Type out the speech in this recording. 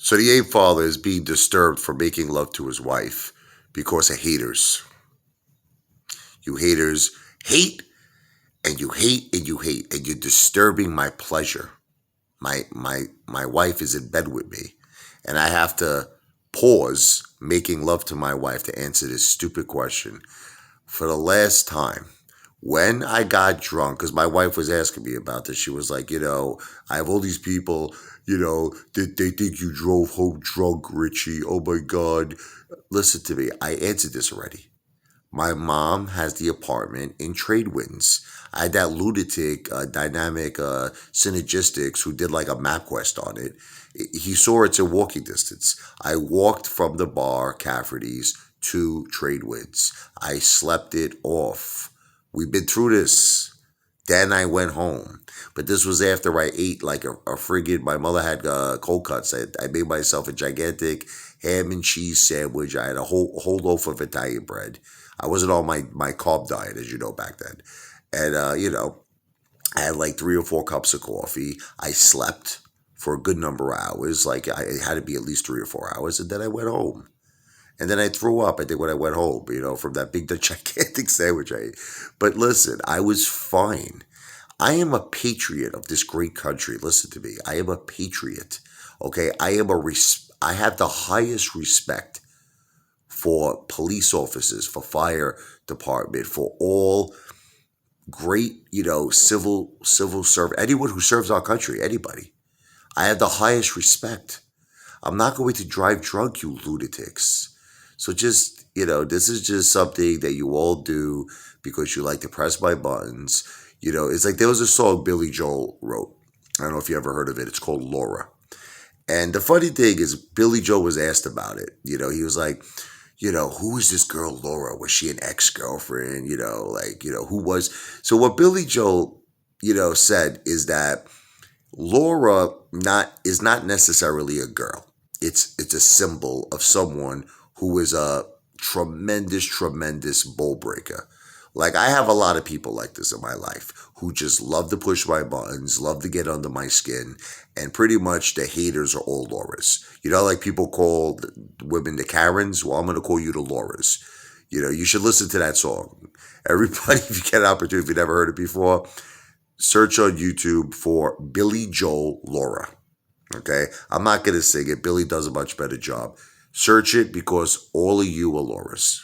So the Apefather is being disturbed for making love to his wife because of haters. You haters hate and you hate and you hate and you're disturbing my pleasure. My wife is in bed with me and I have to pause making love to my wife to answer this stupid question for the last time. When I got drunk, because my wife was asking me about this, she was like, I have all these people, they think you drove home drunk, Richie. Oh my God. Listen to me. I answered this already. My mom has the apartment in Tradewinds. I had that lunatic, dynamic synergistics who did like a map quest on it. He saw it's in walking distance. I walked from the bar, Cafferty's, to Tradewinds. I slept it off. We've been through this. Then I went home. But this was after I ate like a friggin', my mother had cold cuts. I made myself a gigantic ham and cheese sandwich. I had a whole loaf of Italian bread. I wasn't on my carb diet, as you know, back then. And, I had like 3 or 4 cups of coffee. I slept for a good number of hours. Like it had to be at least 3 or 4 hours. And then I went home. And then I threw up, I think, when I went home, from that big, gigantic sandwich I ate. But listen, I was fine. I am a patriot of this great country. Listen to me. I am a patriot. Okay? I have the highest respect for police officers, for fire department, for all great, civil servant, anyone who serves our country, anybody. I have the highest respect. I'm not going to drive drunk, you lunatics. So just, this is just something that you all do because you like to press my buttons. It's like there was a song Billy Joel wrote. I don't know if you ever heard of it. It's called Laura. And the funny thing is, Billy Joel was asked about it. He was like, who is this girl Laura? Was she an ex-girlfriend? Who was? So what Billy Joel, said is that Laura is not necessarily a girl. It's a symbol of someone who is a tremendous, tremendous bull breaker. Like I have a lot of people like this in my life who just love to push my buttons, love to get under my skin, and pretty much the haters are all Lauras. Like people call women the Karens. Well, I'm going to call you the Lauras. You should listen to that song. Everybody, if you get an opportunity, if you never heard it before, search on YouTube for Billy Joel Laura. Okay? I'm not going to sing it. Billy does a much better job. Search it because all of you are Lauras.